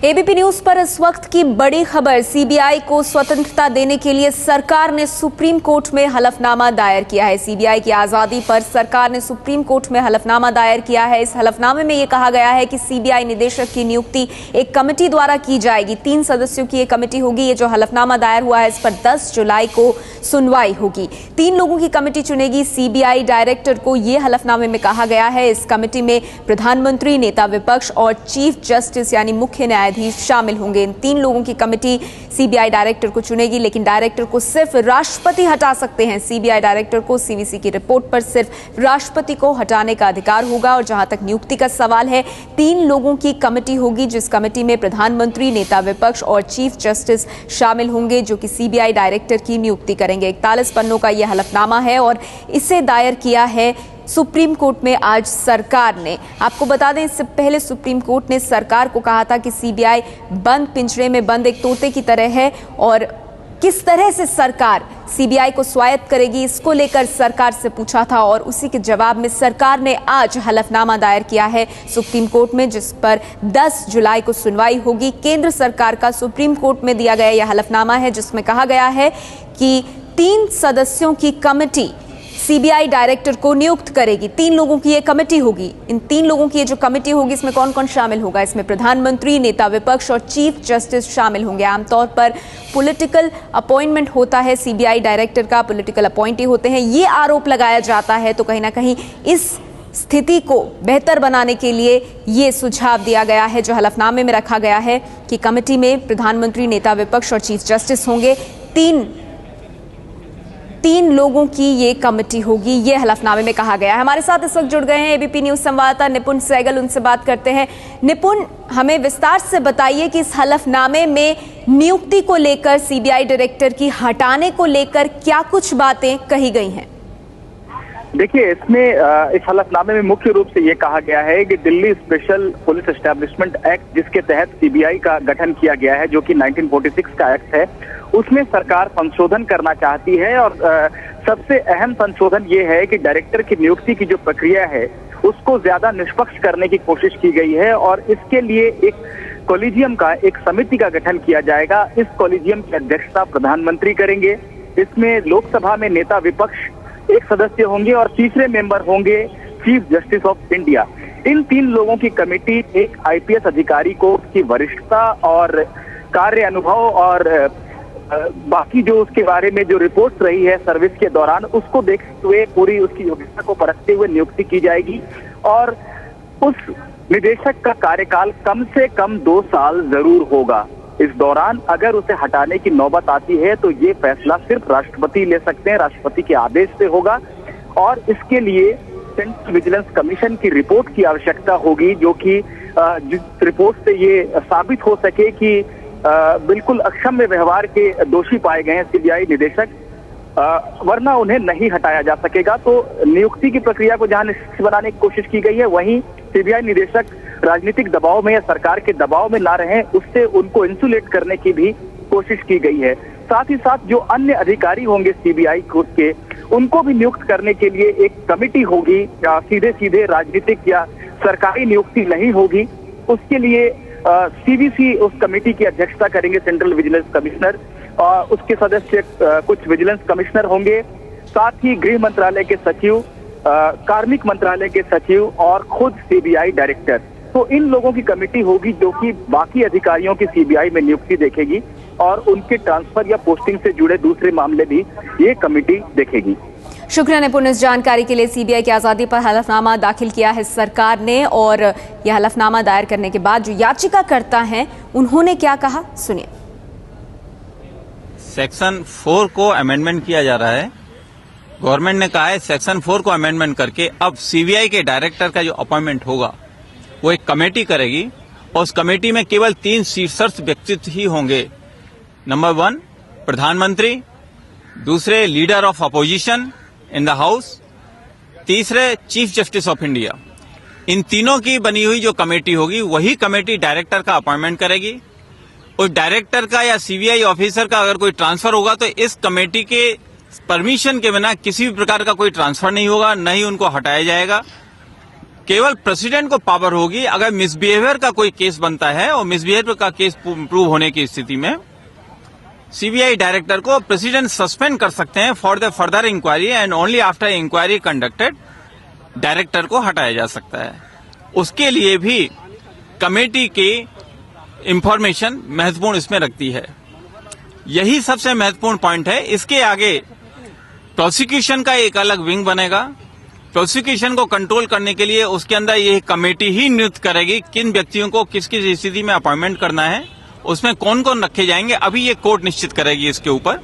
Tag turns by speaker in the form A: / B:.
A: ABP news पर इस वक्त की बड़ी खबर। सीबीआई को स्वतंत्रता देने के लिए सरकार ने सुप्रीम कोर्ट में हलफनामा दायर किया है। सीबीआई की आजादी पर सरकार ने सुप्रीम कोर्ट में हलफनामा दायर किया है। इस हलफनामे में यह कहा गया है कि सीबीआई निदेशक की नियुक्ति एक कमेटी द्वारा की जाएगी। 3 सदस्यों की यह कमेटी होगी। ये जो हलफनामा दायर हुआ है इस पर 10 जुलाई को सुनवाई होगी। 3 लोगों की कमेटी चुनेगी सीबीआई डायरेक्टर को, यह हलफनामे में कहा गया है। इस कमेटी में प्रधानमंत्री, नेता विपक्ष और चीफ जस्टिस यानी मुख्य न्यायाधीश शामिल होंगे। इन 3 लोगों की कमेटी सीबीआई डायरेक्टर को चुनेगी, लेकिन डायरेक्टर को सिर्फ राष्ट्रपति हटा सकते हैं। सीबीआई डायरेक्टर को सीवीसी की रिपोर्ट पर सिर्फ राष्ट्रपति को हटाने का अधिकार होगा। और जहां तक नियुक्ति का सवाल है, 3 लोगों की कमेटी होगी, जिस कमेटी में प्रधानमंत्री, नेता विपक्ष और चीफ जस्टिस शामिल होंगे, जो कि सीबीआई डायरेक्टर की नियुक्ति करेंगे। 41 पन्नों का यह हलफनामा है और इसे दायर किया है सुप्रीम कोर्ट में आज सरकार ने। आपको बता दें, इससे पहले सुप्रीम कोर्ट ने सरकार को कहा था कि सीबीआई बंद पिंजरे में बंद एक तोते की तरह है और किस तरह से सरकार सीबीआई को स्वायत्त करेगी, इसको लेकर सरकार से पूछा था। और उसी के जवाब में सरकार ने आज हलफनामा दायर किया है सुप्रीम कोर्ट में, जिस पर 10 जुलाई को सुनवाई होगी। केंद्र सरकार का सुप्रीम कोर्ट में दिया गया यह हलफनामा है, जिसमें कहा गया है कि 3 सदस्यों की कमेटी सीबीआई डायरेक्टर को नियुक्त करेगी। 3 लोगों की ये कमेटी होगी। इन 3 लोगों की ये जो कमेटी होगी, इसमें कौन कौन शामिल होगा? इसमें प्रधानमंत्री, नेता विपक्ष और चीफ जस्टिस शामिल होंगे। आमतौर पर पॉलिटिकल अपॉइंटमेंट होता है सीबीआई डायरेक्टर का, पॉलिटिकल अपॉइंटी होते हैं, ये आरोप लगाया जाता है। तो कहीं ना कहीं इस स्थिति को बेहतर बनाने के लिए ये सुझाव दिया गया है, जो हलफनामे में रखा गया है कि कमेटी में प्रधानमंत्री, नेता विपक्ष और चीफ जस्टिस होंगे। 3 लोगों की ये कमेटी होगी, ये हलफनामे में कहा गया है। हमारे साथ इस वक्त जुड़ गए हैं एबीपी न्यूज संवाददाता निपुण सहगल, उनसे बात करते हैं। निपुण, हमें विस्तार से बताइए कि इस हलफनामे में नियुक्ति को लेकर, सीबीआई डायरेक्टर की हटाने को लेकर क्या कुछ बातें कही गई हैं?
B: देखिए, इसमें इस हलफनामे में मुख्य रूप से ये कहा गया है कि Delhi special police establishment act, जिसके तहत सीबीआई का गठन किया गया है, जो कि 1946 का एक्ट है, उसमें सरकार संशोधन करना चाहती है। और सबसे अहम संशोधन ये है कि डायरेक्टर की नियुक्ति की जो प्रक्रिया है उसको ज्यादा निष्पक्ष करने की कोशिश की गई है। और इसके लिए एक कॉलेजियम का, एक समिति का गठन किया जाएगा। इस कॉलेजियम की अध्यक्षता प्रधानमंत्री करेंगे। इसमें लोकसभा में नेता विपक्ष एक सदस्य होंगे और तीसरे मेंबर होंगे चीफ जस्टिस ऑफ इंडिया। इन 3 लोगों की कमेटी एक आईपीएस अधिकारी को उसकी वरिष्ठता और कार्य अनुभव और बाकी जो उसके बारे में जो रिपोर्ट्स रही है सर्विस के दौरान, उसको देखते हुए पूरी उसकी योग्यता को परखते हुए नियुक्ति की जाएगी। और उस निदेशक का कार्यकाल कम से कम 2 साल जरूर होगा। इस दौरान अगर उसे हटाने की नौबत आती है तो ये फैसला सिर्फ राष्ट्रपति ले सकते हैं, राष्ट्रपति के आदेश से होगा। और इसके लिए सेंट्रल विजिलेंस कमीशन की रिपोर्ट की आवश्यकता होगी, जो कि जिस रिपोर्ट से ये साबित हो सके कि बिल्कुल अक्षम्य व्यवहार के दोषी पाए गए हैं सीबीआई निदेशक, वरना उन्हें नहीं हटाया जा सकेगा। तो नियुक्ति की प्रक्रिया को जहां निष्पक्ष बनाने की कोशिश की गई है, वहीं सीबीआई निदेशक राजनीतिक दबाव में या सरकार के दबाव में ना रहें, उससे उनको इंसुलेट करने की भी कोशिश की गई है। साथ ही साथ जो अन्य अधिकारी होंगे सीबीआई के, उनको भी नियुक्त करने के लिए एक कमेटी होगी। सीधे राजनीतिक या सरकारी नियुक्ति नहीं होगी। उसके लिए सीवीसी उस कमेटी की अध्यक्षता करेंगे, सेंट्रल विजिलेंस कमिश्नर, और उसके सदस्य कुछ विजिलेंस कमिश्नर होंगे। साथ ही गृह मंत्रालय के सचिव, कार्मिक मंत्रालय के सचिव और खुद सीबीआई डायरेक्टर। तो इन लोगों की कमेटी होगी जो कि बाकी अधिकारियों की सीबीआई में नियुक्ति देखेगी और उनके ट्रांसफर या पोस्टिंग से जुड़े दूसरे मामले भी ये कमेटी देखेगी।
A: शुक्रिया निपुण, इस जानकारी के लिए। सीबीआई की आजादी पर हलफनामा दाखिल किया है सरकार ने, और यह हलफनामा दायर करने के बाद जो याचिकाकर्ता हैं उन्होंने क्या कहा, सुनिए।
C: सेक्शन 4 को अमेंडमेंट किया जा रहा है। गवर्नमेंट ने कहा है सेक्शन 4 को अमेंडमेंट करके अब सीबीआई के डायरेक्टर का जो अपॉइंटमेंट होगा वो एक कमेटी करेगी, और उस कमेटी में केवल 3 शीर्षस्थ व्यक्तित्व ही होंगे। नंबर 1 प्रधानमंत्री, दूसरे leader of opposition in the house, तीसरे चीफ जस्टिस ऑफ इंडिया। इन तीनों की बनी हुई जो कमेटी होगी, वही कमेटी डायरेक्टर का अपॉइंटमेंट करेगी। उस डायरेक्टर का या सीबीआई ऑफिसर का अगर कोई ट्रांसफर होगा तो इस कमेटी के परमिशन के बिना किसी भी प्रकार का कोई ट्रांसफर नहीं होगा, न ही उनको हटाया जाएगा। केवल प्रेसिडेंट को पावर होगी अगर मिसबिहेवियर का कोई केस बनता है और मिसबिहेवियर का केस प्रूव होने की स्थिति में सीबीआई डायरेक्टर को प्रेसिडेंट सस्पेंड कर सकते हैं for the further inquiry and only after inquiry conducted director को हटाया जा सकता है। उसके लिए भी कमेटी की इंफॉर्मेशन महत्वपूर्ण इसमें रखती है। यही सबसे महत्वपूर्ण पॉइंट है। इसके आगे प्रोसिक्यूशन का एक अलग विंग बनेगा। प्रोसिक्यूशन को कंट्रोल करने के लिए उसके अंदर ये कमेटी ही नियुक्त करेगी किन व्यक्तियों को किस किस स्थिति में अपॉइंटमेंट करना है, उसमें कौन कौन रखे जाएंगे, अभी ये कोर्ट निश्चित करेगी इसके ऊपर।